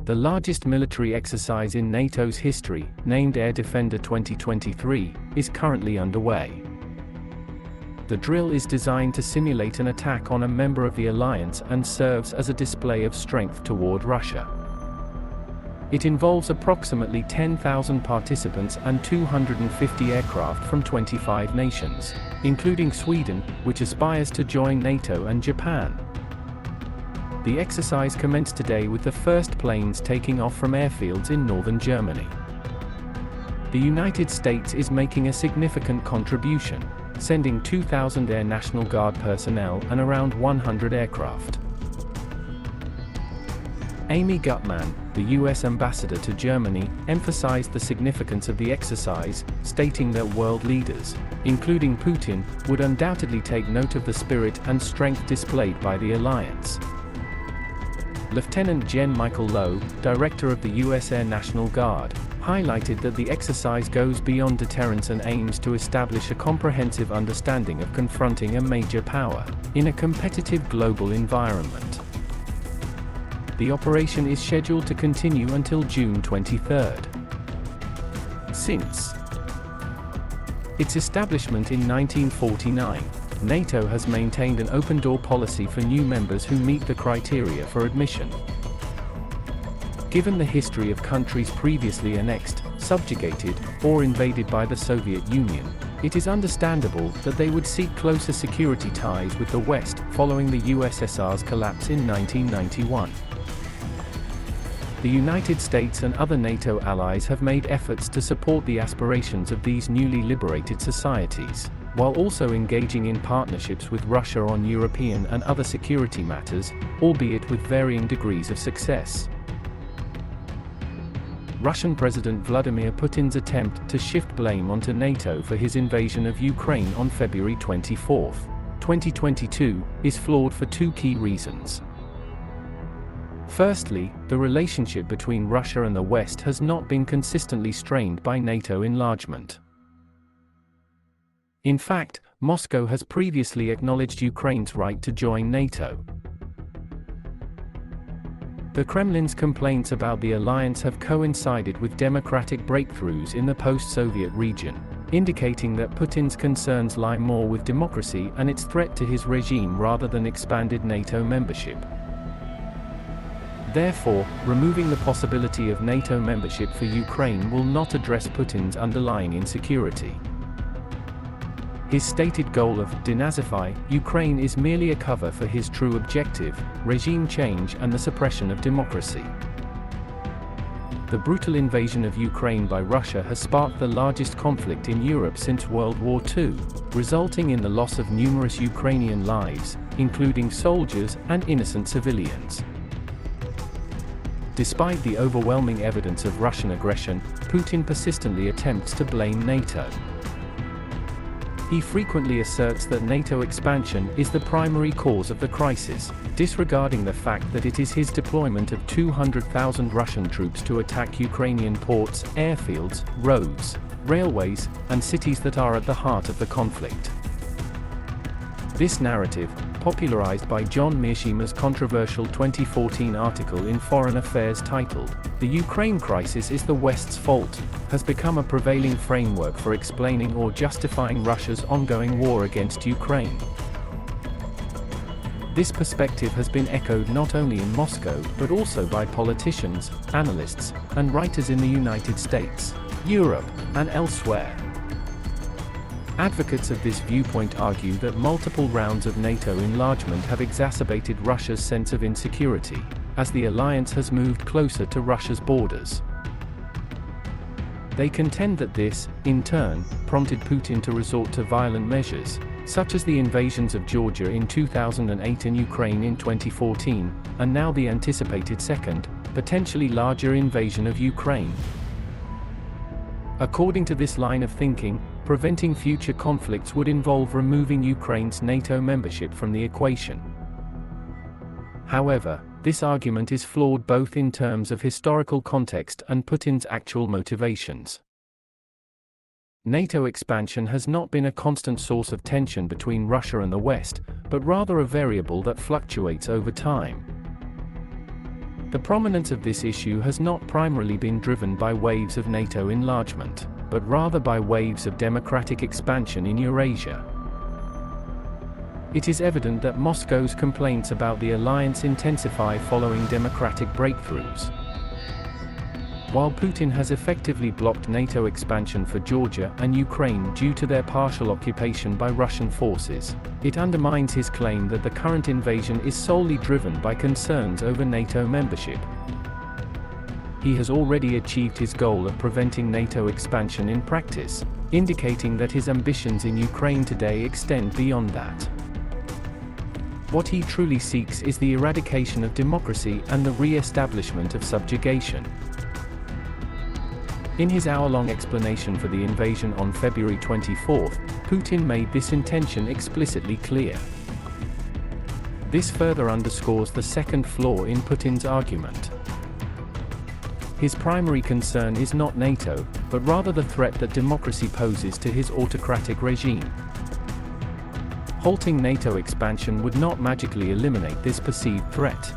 The largest military exercise in NATO's history, named Air Defender 2023, is currently underway. The drill is designed to simulate an attack on a member of the alliance and serves as a display of strength toward Russia. It involves approximately 10,000 participants and 250 aircraft from 25 nations, including Sweden, which aspires to join NATO, and Japan. The exercise commenced today with the first planes taking off from airfields in northern Germany. The United States is making a significant contribution, sending 2,000 Air National Guard personnel and around 100 aircraft. Amy Gutmann, the U.S. ambassador to Germany, emphasized the significance of the exercise, stating that world leaders, including Putin, would undoubtedly take note of the spirit and strength displayed by the alliance. Lieutenant Gen. Michael Lowe, director of the U.S. Air National Guard, highlighted that the exercise goes beyond deterrence and aims to establish a comprehensive understanding of confronting a major power in a competitive global environment. The operation is scheduled to continue until June 23. Since its establishment in 1949, NATO has maintained an open-door policy for new members who meet the criteria for admission. Given the history of countries previously annexed, subjugated, or invaded by the Soviet Union, it is understandable that they would seek closer security ties with the West following the USSR's collapse in 1991. The United States and other NATO allies have made efforts to support the aspirations of these newly liberated societies, while also engaging in partnerships with Russia on European and other security matters, albeit with varying degrees of success. Russian President Vladimir Putin's attempt to shift blame onto NATO for his invasion of Ukraine on February 24, 2022, is flawed for two key reasons. Firstly, the relationship between Russia and the West has not been consistently strained by NATO enlargement. In fact, Moscow has previously acknowledged Ukraine's right to join NATO. The Kremlin's complaints about the alliance have coincided with democratic breakthroughs in the post-Soviet region, indicating that Putin's concerns lie more with democracy and its threat to his regime rather than expanded NATO membership. Therefore, removing the possibility of NATO membership for Ukraine will not address Putin's underlying insecurity. His stated goal of denazify Ukraine is merely a cover for his true objective, regime change and the suppression of democracy. The brutal invasion of Ukraine by Russia has sparked the largest conflict in Europe since World War II, resulting in the loss of numerous Ukrainian lives, including soldiers and innocent civilians. Despite the overwhelming evidence of Russian aggression, Putin persistently attempts to blame NATO. He frequently asserts that NATO expansion is the primary cause of the crisis, disregarding the fact that it is his deployment of 200,000 Russian troops to attack Ukrainian ports, airfields, roads, railways, and cities that are at the heart of the conflict. This narrative, popularized by John Mearshima's controversial 2014 article in Foreign Affairs titled, "The Ukraine Crisis is the West's Fault," has become a prevailing framework for explaining or justifying Russia's ongoing war against Ukraine. This perspective has been echoed not only in Moscow but also by politicians, analysts, and writers in the United States, Europe, and elsewhere. Advocates of this viewpoint argue that multiple rounds of NATO enlargement have exacerbated Russia's sense of insecurity, as the alliance has moved closer to Russia's borders. They contend that this, in turn, prompted Putin to resort to violent measures, such as the invasions of Georgia in 2008 and Ukraine in 2014, and now the anticipated second, potentially larger invasion of Ukraine. According to this line of thinking, preventing future conflicts would involve removing Ukraine's NATO membership from the equation. However, this argument is flawed both in terms of historical context and Putin's actual motivations. NATO expansion has not been a constant source of tension between Russia and the West, but rather a variable that fluctuates over time. The prominence of this issue has not primarily been driven by waves of NATO enlargement, but rather by waves of democratic expansion in Eurasia. It is evident that Moscow's complaints about the alliance intensify following democratic breakthroughs. While Putin has effectively blocked NATO expansion for Georgia and Ukraine due to their partial occupation by Russian forces, it undermines his claim that the current invasion is solely driven by concerns over NATO membership. He has already achieved his goal of preventing NATO expansion in practice, indicating that his ambitions in Ukraine today extend beyond that. What he truly seeks is the eradication of democracy and the re-establishment of subjugation. In his hour-long explanation for the invasion on February 24, Putin made this intention explicitly clear. This further underscores the second flaw in Putin's argument. His primary concern is not NATO, but rather the threat that democracy poses to his autocratic regime. Halting NATO expansion would not magically eliminate this perceived threat.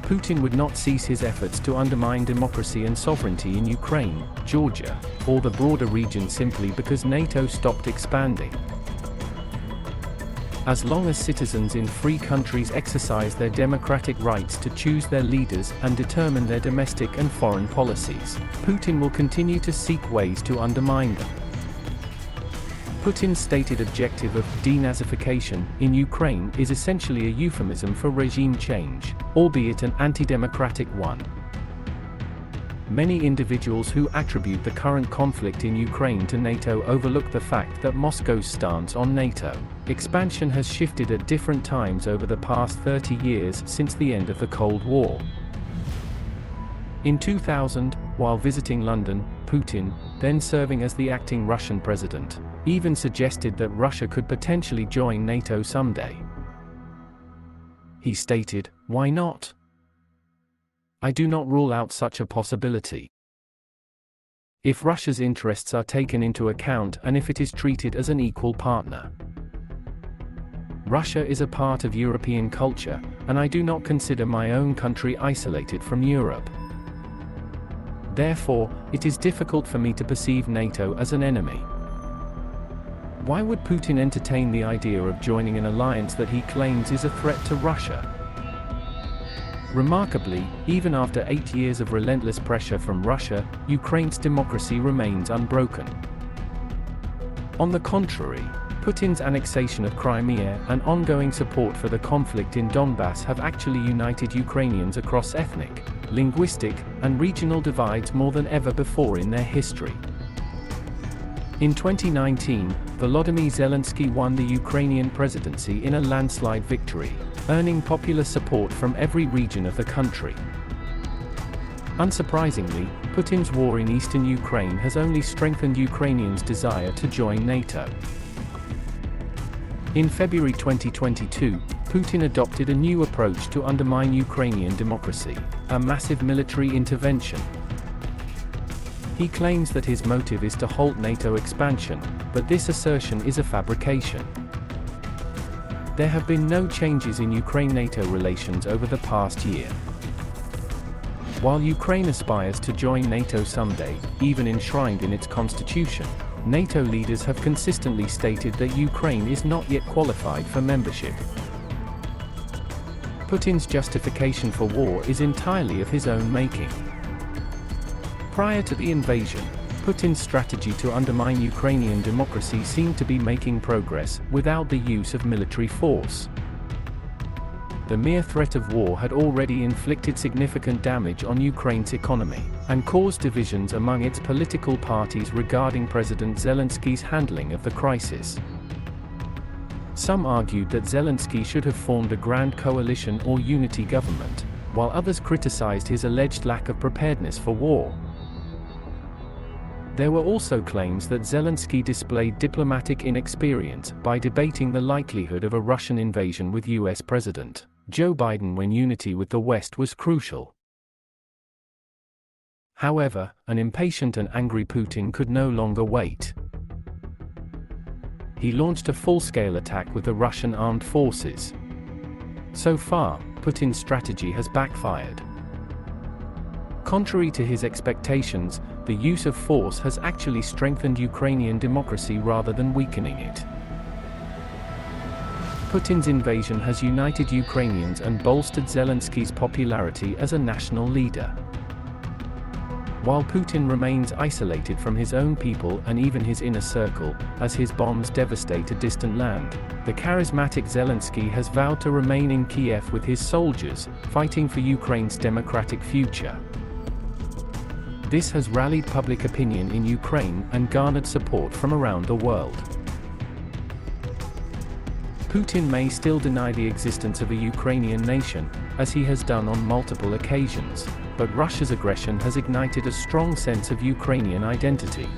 Putin would not cease his efforts to undermine democracy and sovereignty in Ukraine, Georgia, or the broader region simply because NATO stopped expanding. As long as citizens in free countries exercise their democratic rights to choose their leaders and determine their domestic and foreign policies, Putin will continue to seek ways to undermine them. Putin's stated objective of denazification in Ukraine is essentially a euphemism for regime change, albeit an anti-democratic one. Many individuals who attribute the current conflict in Ukraine to NATO overlook the fact that Moscow's stance on NATO expansion has shifted at different times over the past 30 years since the end of the Cold War. In 2000, while visiting London, Putin, then serving as the acting Russian president, even suggested that Russia could potentially join NATO someday. He stated, "Why not? I do not rule out such a possibility. If Russia's interests are taken into account and if it is treated as an equal partner. Russia is a part of European culture, and I do not consider my own country isolated from Europe. Therefore, it is difficult for me to perceive NATO as an enemy." Why would Putin entertain the idea of joining an alliance that he claims is a threat to Russia? Remarkably, even after 8 years of relentless pressure from Russia, Ukraine's democracy remains unbroken. On the contrary, Putin's annexation of Crimea and ongoing support for the conflict in Donbass have actually united Ukrainians across ethnic, linguistic, and regional divides more than ever before in their history. In 2019, Volodymyr Zelensky won the Ukrainian presidency in a landslide victory, earning popular support from every region of the country. Unsurprisingly, Putin's war in eastern Ukraine has only strengthened Ukrainians' desire to join NATO. In February 2022, Putin adopted a new approach to undermine Ukrainian democracy, a massive military intervention. He claims that his motive is to halt NATO expansion, but this assertion is a fabrication. There have been no changes in Ukraine-NATO relations over the past year. While Ukraine aspires to join NATO someday, even enshrined in its constitution, NATO leaders have consistently stated that Ukraine is not yet qualified for membership. Putin's justification for war is entirely of his own making. Prior to the invasion, Putin's strategy to undermine Ukrainian democracy seemed to be making progress without the use of military force. The mere threat of war had already inflicted significant damage on Ukraine's economy and caused divisions among its political parties regarding President Zelensky's handling of the crisis. Some argued that Zelensky should have formed a grand coalition or unity government, while others criticized his alleged lack of preparedness for war. There were also claims that Zelensky displayed diplomatic inexperience by debating the likelihood of a Russian invasion with US President Joe Biden when unity with the West was crucial. However, an impatient and angry Putin could no longer wait. He launched a full-scale attack with the Russian armed forces. So far, Putin's strategy has backfired. Contrary to his expectations, the use of force has actually strengthened Ukrainian democracy rather than weakening it. Putin's invasion has united Ukrainians and bolstered Zelensky's popularity as a national leader. While Putin remains isolated from his own people and even his inner circle, as his bombs devastate a distant land, the charismatic Zelensky has vowed to remain in Kiev with his soldiers, fighting for Ukraine's democratic future. This has rallied public opinion in Ukraine and garnered support from around the world. Putin may still deny the existence of a Ukrainian nation, as he has done on multiple occasions, but Russia's aggression has ignited a strong sense of Ukrainian identity.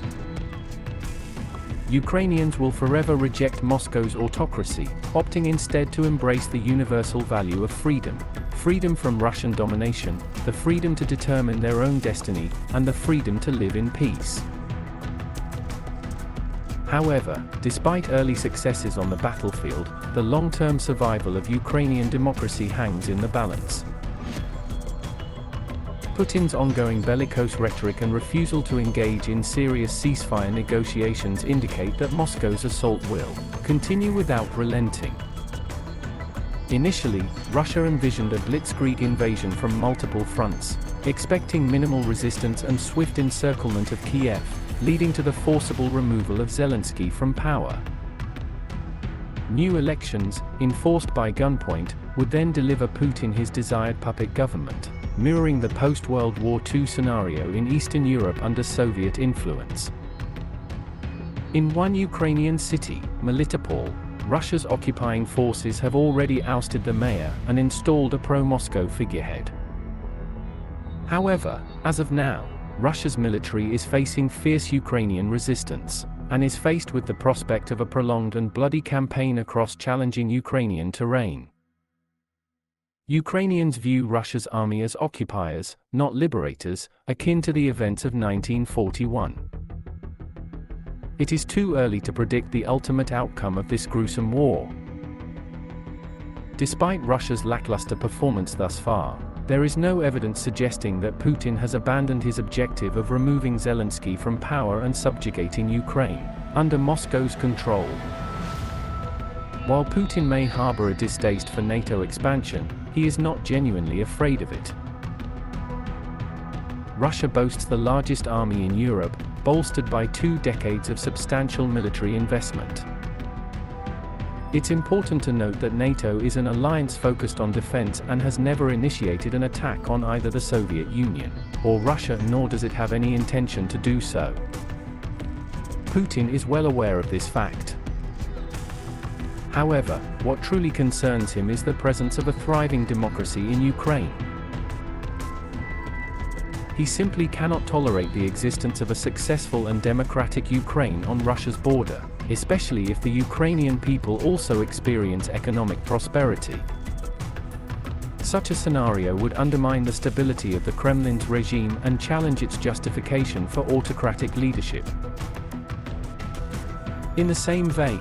Ukrainians will forever reject Moscow's autocracy, opting instead to embrace the universal value of freedom. Freedom from Russian domination, the freedom to determine their own destiny, and the freedom to live in peace. However, despite early successes on the battlefield, the long-term survival of Ukrainian democracy hangs in the balance. Putin's ongoing bellicose rhetoric and refusal to engage in serious ceasefire negotiations indicate that Moscow's assault will continue without relenting. Initially, Russia envisioned a blitzkrieg invasion from multiple fronts, expecting minimal resistance and swift encirclement of Kiev, leading to the forcible removal of Zelensky from power. New elections, enforced by gunpoint, would then deliver Putin his desired puppet government, mirroring the post-World War II scenario in Eastern Europe under Soviet influence. In one Ukrainian city, Melitopol, Russia's occupying forces have already ousted the mayor and installed a pro-Moscow figurehead. However, as of now, Russia's military is facing fierce Ukrainian resistance, and is faced with the prospect of a prolonged and bloody campaign across challenging Ukrainian terrain. Ukrainians view Russia's army as occupiers, not liberators, akin to the events of 1941. It is too early to predict the ultimate outcome of this gruesome war. Despite Russia's lackluster performance thus far, there is no evidence suggesting that Putin has abandoned his objective of removing Zelensky from power and subjugating Ukraine, under Moscow's control. While Putin may harbor a distaste for NATO expansion, he is not genuinely afraid of it. Russia boasts the largest army in Europe, bolstered by 2 decades of substantial military investment. It's important to note that NATO is an alliance focused on defense and has never initiated an attack on either the Soviet Union or Russia, nor does it have any intention to do so. Putin is well aware of this fact. However, what truly concerns him is the presence of a thriving democracy in Ukraine. He simply cannot tolerate the existence of a successful and democratic Ukraine on Russia's border, especially if the Ukrainian people also experience economic prosperity. Such a scenario would undermine the stability of the Kremlin's regime and challenge its justification for autocratic leadership. In the same vein,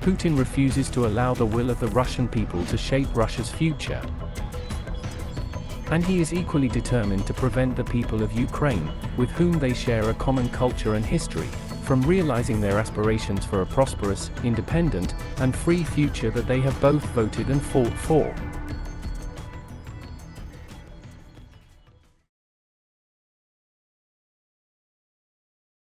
Putin refuses to allow the will of the Russian people to shape Russia's future. And he is equally determined to prevent the people of Ukraine, with whom they share a common culture and history, from realizing their aspirations for a prosperous, independent, and free future that they have both voted and fought for.